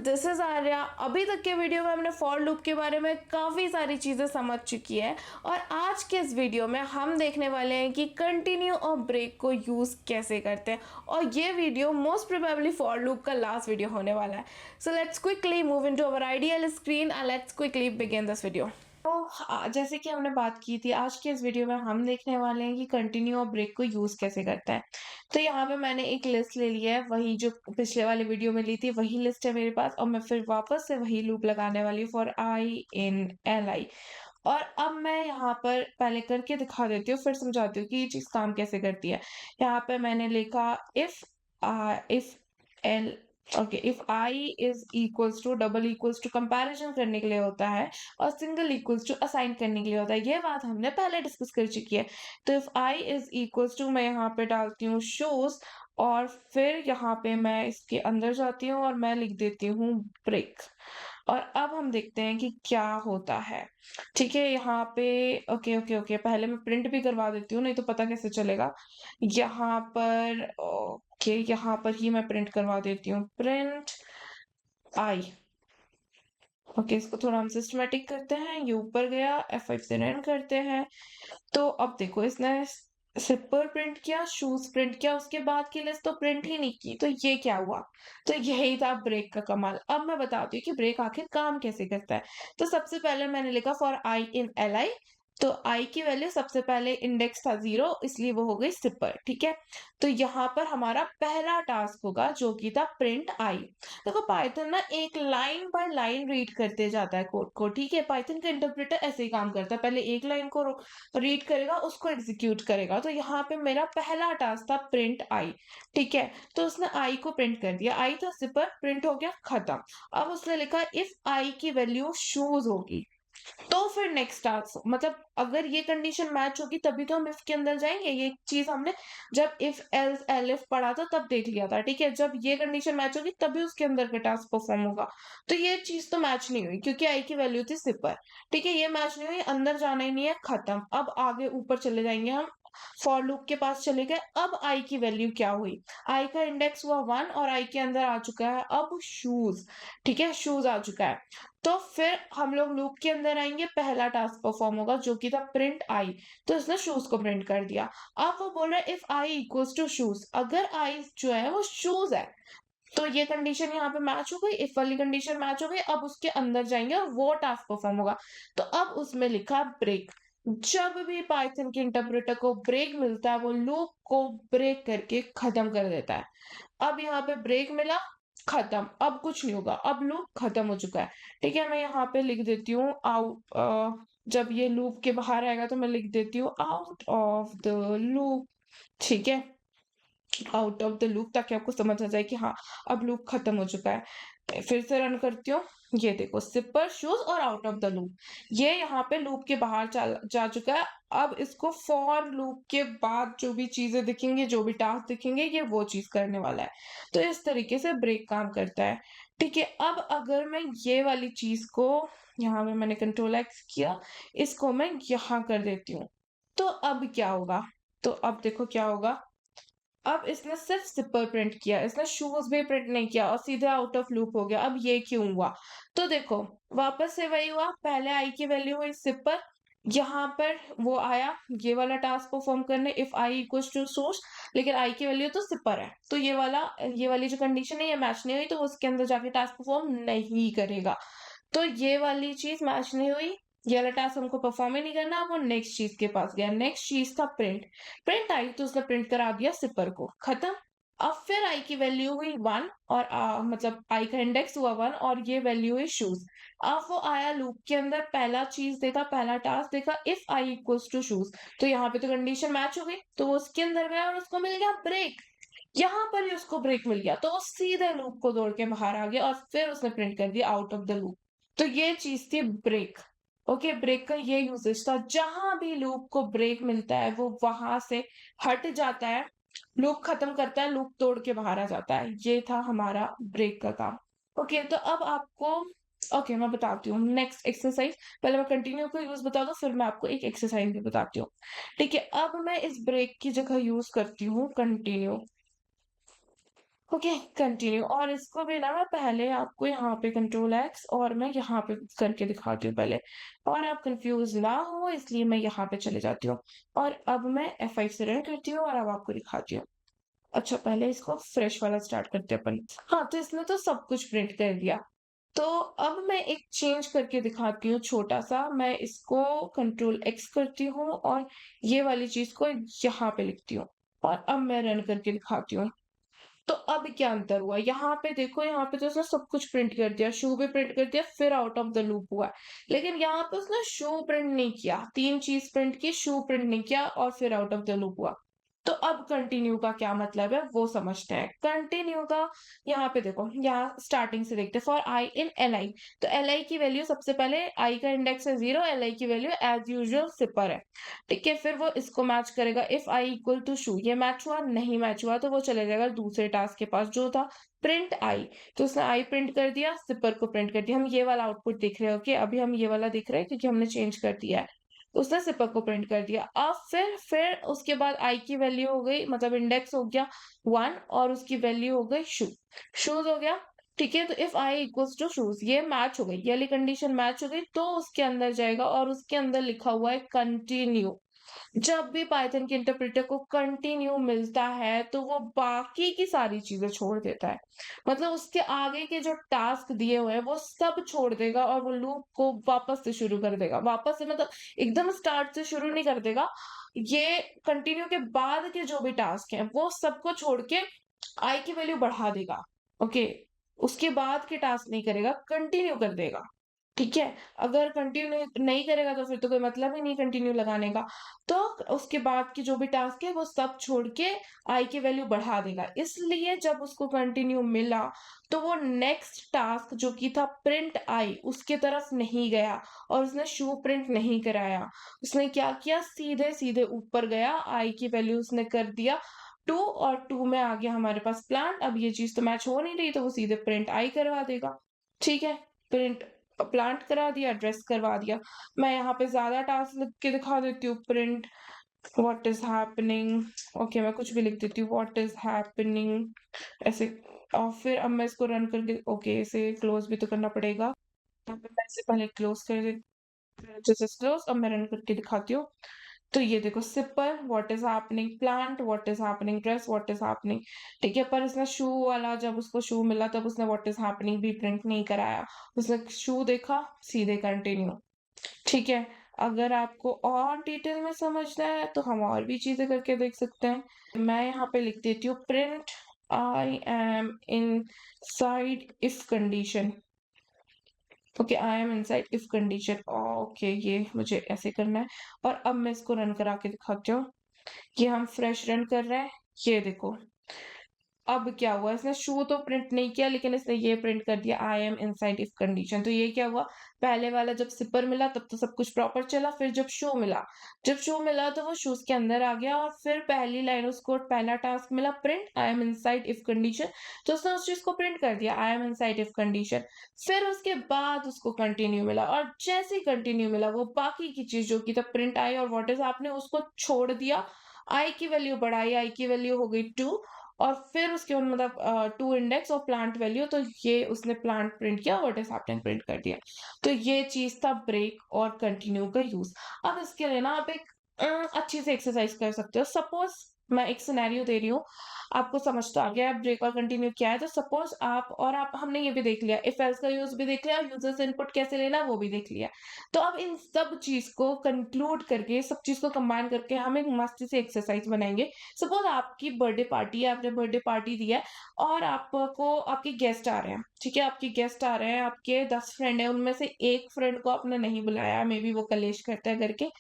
This is Arya. अभी तक के वीडियो में हमने फॉर लूप के बारे में काफ़ी सारी चीज़ें समझ चुकी है और आज के इस वीडियो में हम देखने वाले हैं कि कंटिन्यू और ब्रेक को यूज़ कैसे करते हैं और ये video most probably for loop का लास्ट वीडियो होने वाला है। So let's quickly move into our ideal screen and let's quickly begin this video. तो जैसे कि हमने बात की थी, आज के इस वीडियो में हम देखने वाले हैं कि कंटिन्यू और ब्रेक को यूज़ कैसे करता है। तो यहाँ पे मैंने एक लिस्ट ले लिया है, वही जो पिछले वाले वीडियो में ली थी वही लिस्ट है मेरे पास और मैं फिर वापस से वही लूप लगाने वाली हूँ for I in L I. और अब मैं यहाँ पर पहले करके दिखा देती हूँ, फिर समझाती हूँ कि ये चीज़ काम कैसे करती है। यहाँ पे मैंने लिखा if L okay, if I is equals to, double equals to comparison करने के लिए होता है और सिंगल इक्वल्स टू असाइन करने के लिए होता है। ये बात हमने पहले डिस्कस कर चुकी है। तो if I is equals to, मैं यहाँ पे डालती हूँ शोज और फिर यहाँ पे मैं इसके अंदर जाती हूँ और मैं लिख देती हूँ ब्रेक। और अब हम देखते हैं कि क्या होता है। ठीक है, यहाँ पे ओके ओके ओके, पहले मैं प्रिंट भी करवा देती हूँ, नहीं तो पता कैसे चलेगा। यहाँ पर ओके, यहाँ पर ही मैं प्रिंट करवा देती हूँ, प्रिंट आई। ओके, इसको थोड़ा हम सिस्टमेटिक करते हैं, ये ऊपर गया, F5 से रन करते हैं। तो अब देखो, इसने सिपर प्रिंट किया, शूज प्रिंट किया, उसके बाद की लिस्ट तो प्रिंट ही नहीं की। तो ये क्या हुआ? तो यही था ब्रेक का कमाल। अब मैं बताती हूँ कि ब्रेक आखिर काम कैसे करता है। तो सबसे पहले मैंने लिखा for I in L I. तो आई की वैल्यू सबसे पहले इंडेक्स था 0, इसलिए वो हो गई सिपर। ठीक है, तो यहाँ पर हमारा पहला टास्क होगा जो कि था प्रिंट आई। देखो, पाइथन ना एक लाइन बाय लाइन रीड करते जाता है कोड को। ठीक है, पाइथन का इंटरप्रेटर ऐसे ही काम करता है, पहले एक लाइन को रीड करेगा, उसको एग्जीक्यूट करेगा। तो यहाँ पे मेरा पहला टास्क था प्रिंट आई। ठीक है, तो उसने आई को प्रिंट कर दिया, आई था सिपर, प्रिंट हो गया, खत्म। अब उसने लिखा इफ आई की वैल्यू शूज होगी, तो फिर नेक्स्ट टास्क, मतलब अगर ये कंडीशन मैच होगी तभी तो हम इफ के अंदर जाएंगे। ये चीज हमने जब इफ एल्स एलिफ पढ़ा था तब देख लिया था। ठीक है, जब ये कंडीशन मैच होगी तभी उसके अंदर का टास्क परफॉर्म होगा। तो ये चीज तो मैच नहीं हुई क्योंकि आई की वैल्यू थी सिपर। ठीक है, ये मैच नहीं हुई, अंदर जाना ही नहीं है, खत्म। अब आगे ऊपर चले जाएंगे हम, फॉर लूप के पास चले गए। अब आई की वैल्यू क्या हुई? आई का इंडेक्स हुआ 1 और आई के अंदर आ चुका है अब शूज। ठीक है, शूज आ चुका है। तो फिर हम लोग लूप के अंदर आएंगे, पहला टास्क परफॉर्म होगा जो कि था प्रिंट आई। तो इसने शूज को प्रिंट कर दिया। अब वो बोल रहा है if I equals to shoes, अगर आई जो है वो शूज है तो ये कंडीशन यहाँ पे मैच हो गई, इफ वाली कंडीशन मैच हो गई। अब उसके अंदर जाएंगे और वो टास्क परफॉर्म होगा। तो अब उसमें लिखा ब्रेक। जब भी पाइथन के इंटरप्रेटर को ब्रेक मिलता है वो लूप को ब्रेक करके खत्म कर देता है। अब यहाँ पे ब्रेक मिला, खत्म, अब कुछ नहीं होगा, अब लूप खत्म हो चुका है। ठीक है, मैं यहाँ पे लिख देती हूँ आउट, जब ये लूप के बाहर आएगा तो मैं लिख देती हूँ आउट ऑफ द लूप। ठीक है, आउट ऑफ द लूप, ताकि आपको समझ आ जाए कि हाँ अब लूप खत्म हो चुका है। फिर से रन करती हूँ, ये देखो सिपर शूज और आउट ऑफ द लूप, ये यहाँ पे लूप के बाहर जा चुका है। अब इसको फॉर लूप के बाद जो भी चीजें दिखेंगे, जो भी टास्क दिखेंगे, ये वो चीज करने वाला है। तो इस तरीके से ब्रेक काम करता है। ठीक है, अब अगर मैं ये वाली चीज को, यहाँ पे मैंने कंट्रोल एक्स किया, इसको मैं यहाँ कर देती हूँ, तो अब क्या होगा? तो अब देखो क्या होगा। अब इसने सिर्फ सिपर प्रिंट किया, इसने शूज भी प्रिंट नहीं किया और सीधे आउट ऑफ लूप हो गया। अब ये क्यों हुआ? तो देखो, वापस से वही हुआ, पहले आई की वैल्यू हुई सिपर, यहाँ पर वो आया ये वाला टास्क परफॉर्म करने if I equals to source, लेकिन आई की वैल्यू तो सिपर है, तो ये वाली जो कंडीशन है ये मैच नहीं हुई, तो उसके अंदर जाके टास्क परफॉर्म नहीं करेगा। तो ये वाली चीज मैच नहीं हुई, ये वाला टास्क हमको परफॉर्म ही नहीं करना। अब वो नेक्स्ट चीज के पास गया, नेक्स्ट चीज था प्रिंट। प्रिंट आई तो उसने प्रिंट करा दिया सिपर को, खत्म। अब फिर आई की वैल्यू हुई 1 और मतलब आई का इंडेक्स हुआ 1 और ये वैल्यू हुई शूज। अब वो आया लूप के अंदर, पहला चीज देखा, पहला टास्क देखा if I equals to shoes, तो यहाँ पे तो कंडीशन मैच हो गई, तो वो उसके अंदर गया और उसको मिल गया ब्रेक। यहाँ पर ही उसको ब्रेक मिल गया तो वो सीधे लूप को दौड़ के बाहर आ गया और फिर उसने प्रिंट कर दिया आउट ऑफ द लूप। तो ये चीज थी ब्रेक। ओके, ब्रेक का ये यूजेज था, जहां भी लूप को ब्रेक मिलता है वो वहां से हट जाता है, लूप खत्म करता है, लूप तोड़ के बाहर आ जाता है। ये था हमारा ब्रेक का काम। ओके, तो अब आपको ओके मैं बताती हूँ नेक्स्ट एक्सरसाइज। पहले मैं कंटिन्यू का यूज बता दूं, फिर मैं आपको एक एक्सरसाइज भी बताती हूँ। ठीक है, अब मैं इस ब्रेक की जगह यूज करती हूँ कंटिन्यू। Okay, continue. और इसको भी ना मैं पहले आपको यहाँ पे कंट्रोल एक्स और मैं यहाँ पे करके दिखाती हूँ पहले, और आप कंफ्यूज ना हो इसलिए मैं यहाँ पे चले जाती हूँ। और अब मैं F5 से रन करती हूँ और अब आपको दिखाती हूँ। अच्छा, पहले इसको फ्रेश वाला स्टार्ट करते हैं अपन। हाँ, तो इसने तो सब कुछ प्रिंट कर दिया। तो अब मैं एक चेंज करके दिखाती हूँ छोटा सा। मैं इसको कंट्रोल एक्स करती हूँ और ये वाली चीज को यहाँ पे लिखती हूँ, और अब मैं रन करके दिखाती हूँ। तो अब क्या अंतर हुआ, यहाँ पे देखो, यहाँ पे तो उसने सब कुछ प्रिंट कर दिया, शू भी प्रिंट कर दिया, फिर आउट ऑफ द लूप हुआ। लेकिन यहाँ पे उसने शू प्रिंट नहीं किया, तीन चीज प्रिंट की, शू प्रिंट नहीं किया और फिर आउट ऑफ द लूप हुआ। तो अब कंटिन्यू का क्या मतलब है वो समझते हैं। कंटिन्यू का यहाँ पे देखो, यहाँ स्टार्टिंग से देखते हैं। For I in L I, तो एल आई की वैल्यू सबसे पहले, आई का इंडेक्स है 0, एल आई की वैल्यू एज यूजुअल सिपर है। ठीक है, फिर वो इसको मैच करेगा। इफ आई इक्वल टू शू, ये मैच हुआ, नहीं मैच हुआ तो वो चले जाएगा दूसरे टास्क के पास जो था प्रिंट आई। तो उसने आई प्रिंट कर दिया, सिपर को प्रिंट कर दिया। हम ये वाला आउटपुट देख रहे हो कि अभी हम ये वाला देख रहे हैं क्योंकि हमने चेंज कर दिया है। उसने सिपर को प्रिंट कर दिया। अब फिर उसके बाद आई की वैल्यू हो गई, मतलब इंडेक्स हो गया 1 और उसकी वैल्यू हो गई शू, शूज हो गया। ठीक है, तो if I equals to shoes, ये मैच हो गई, ये वाली कंडीशन मैच हो गई, तो उसके अंदर जाएगा और उसके अंदर लिखा हुआ है कंटिन्यू। जब भी पाइथन के इंटरप्रेटर को कंटिन्यू मिलता है तो वो बाकी की सारी चीजें छोड़ देता है। मतलब उसके आगे के जो टास्क दिए हुए हैं वो सब छोड़ देगा और वो लूप को वापस से शुरू कर देगा। वापस से मतलब एकदम स्टार्ट से शुरू नहीं कर देगा। ये कंटिन्यू के बाद के जो भी टास्क हैं वो सबको छोड़ के आई की वैल्यू बढ़ा देगा। ओके, उसके बाद के टास्क नहीं करेगा, कंटिन्यू कर देगा। ठीक है, अगर कंटिन्यू नहीं करेगा तो फिर तो कोई मतलब ही नहीं कंटिन्यू लगाने का। तो उसके बाद के जो भी टास्क है वो सब छोड़ के आई की वैल्यू बढ़ा देगा। इसलिए जब उसको कंटिन्यू मिला तो वो नेक्स्ट टास्क जो कि था प्रिंट आई उसके तरफ नहीं गया और उसने शू प्रिंट नहीं कराया। उसने क्या किया, सीधे सीधे ऊपर गया, आई की वैल्यू उसने कर दिया 2 और 2 में आ गया हमारे पास प्लांट। अब ये चीज तो मैच हो नहीं रही तो वो सीधे प्रिंट आई करवा देगा। ठीक है, प्रिंट प्लांट करा दिया, ड्रेस करवा दिया। मैं यहाँ पे ज्यादा टास्क लिख के दिखा देती हूँ। Print what is happening, okay मैं कुछ भी लिख देती हूँ, व्हाट इज हैपनिंग ऐसे। और फिर अब मैं इसको रन करके, ओके इसे क्लोज भी तो करना पड़ेगा। यहाँ पे मैं इसे पहले क्लोज कर जैसे क्लोज। अब मैं रन करके दिखाती हूँ। तो ये देखो, simple, what is happening plant, what is happening dress, what is happening. ठीक है, पर इसने शू वाला, जब उसको शू मिला तब उसने व्हाट इज हैपनिंग भी प्रिंट नहीं कराया। उसने शू देखा, सीधे कंटिन्यू। ठीक है, अगर आपको और डिटेल में समझना है तो हम और भी चीजें करके देख सकते हैं। मैं यहाँ पे लिख देती हूँ print I am in side if condition. Okay, I am inside if condition. Okay, ये मुझे ऐसे करना है। और अब मैं इसको रन करा के दिखाती हूँ। ये हम फ्रेश रन कर रहे हैं, ये देखो अब क्या हुआ, इसने शू तो प्रिंट नहीं किया लेकिन इसने ये प्रिंट कर दिया I am inside if condition. तो ये क्या हुआ, पहले वाला जब सिपर मिला तब तो सब कुछ प्रॉपर चला, फिर जब शू मिला तो वो शूज के अंदर आ गया और फिर पहली लाइन उसको पहला टास्क मिला print I am inside if condition, तो उसने उस चीज को प्रिंट कर दिया I am inside if condition. फिर उसके बाद उसको कंटिन्यू मिला और जैसे ही कंटिन्यू मिला वो बाकी की चीज जो की था प्रिंट आई और व्हाट इज आपने उसको छोड़ दिया। आई की वैल्यू बढ़ाई, आई की वैल्यू हो गई 2 और फिर उसके बाद मतलब 2 इंडेक्स और प्लांट वैल्यू, तो ये उसने प्लांट प्रिंट किया, व्हाट इज हैपनिंग प्रिंट कर दिया। तो ये चीज था ब्रेक और कंटिन्यू का यूज। अब इसके लिए ना आप एक अच्छी से एक्सरसाइज कर सकते हो। सपोज मैं एक सिनेरियो दे रही हूँ, आपको समझ तो आ गया है ब्रेक और कंटिन्यू क्या है। तो सपोज आप हमने ये भी देख लिया, इफ एल्स का यूज भी देख लिया, यूजर्स इनपुट कैसे लेना वो भी देख लिया। तो अब इन सब चीज को कंक्लूड करके, सब चीज को कंबाइन करके हम एक मस्त से एक्सरसाइज बनाएंगे। सपोज आपकी बर्थडे पार्टी है, आपने बर्थडे पार्टी दिया है और आपको आपके गेस्ट आ रहे हैं। ठीक है, आपके गेस्ट आ रहे हैं, आपके 10 फ्रेंड है, उनमें से एक फ्रेंड को आपने नहीं बुलाया, मे बी वो कलेश करता है करके।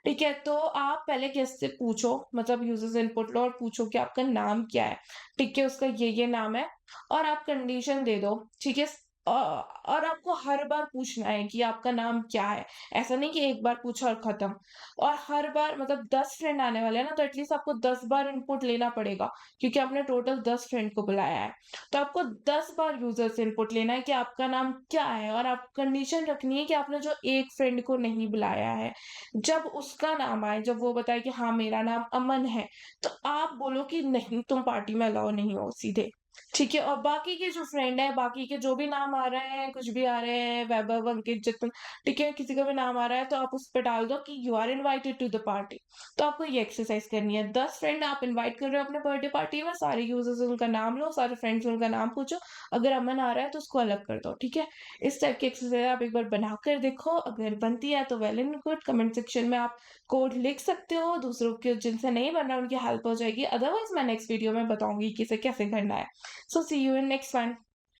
ठीक है, तो आप पहले गेस्ट से पूछो, मतलब यूजर्स इनपुट लो और पूछो कि आपका नाम क्या है। ठीक है, उसका ये नाम है और आप कंडीशन दे दो। ठीक है, और आपको हर बार पूछना है कि आपका नाम क्या है। ऐसा नहीं कि एक बार पूछा और खत्म। और हर बार मतलब 10 फ्रेंड आने वाले हैं ना, तो एटलीस्ट आपको 10 बार इनपुट लेना पड़ेगा क्योंकि आपने टोटल 10 फ्रेंड को बुलाया है। तो आपको 10 बार यूजर से इनपुट लेना है कि आपका नाम क्या है और आप कंडीशन रखनी है कि आपने जो एक फ्रेंड को नहीं बुलाया है, जब उसका नाम आए, जब वो बताए कि हाँ मेरा नाम अमन है, तो आप बोलो कि नहीं तुम पार्टी में अलाउ नहीं हो सीधे। ठीक है, और बाकी के जो फ्रेंड है, बाकी के जो भी नाम आ रहे हैं, कुछ भी आ रहे हैं, वैभव, अंकित, जितन, ठीक है, किसी का भी नाम आ रहा है तो आप उस पे डाल दो कि you are invited to the party. तो आपको ये एक्सरसाइज करनी है। 10 फ्रेंड आप इनवाइट कर रहे हो अपने बर्थडे पार्टी में, सारे यूजर्स उनका नाम लो, सारे फ्रेंड्स उनका नाम पूछो, अगर अमन आ रहा है तो उसको अलग कर दो, ठीक है। इस टाइप की एक्सरसाइज आप एक बार बना कर देखो, अगर बनती है तो well and good, comment section में आप कोड लिख सकते हो, दूसरों के जिनसे नहीं बन रहा उनकी हेल्प हो जाएगी, अदरवाइज मैं नेक्स्ट वीडियो में बताऊंगी कि इसे कैसे करना है। So see you in next one.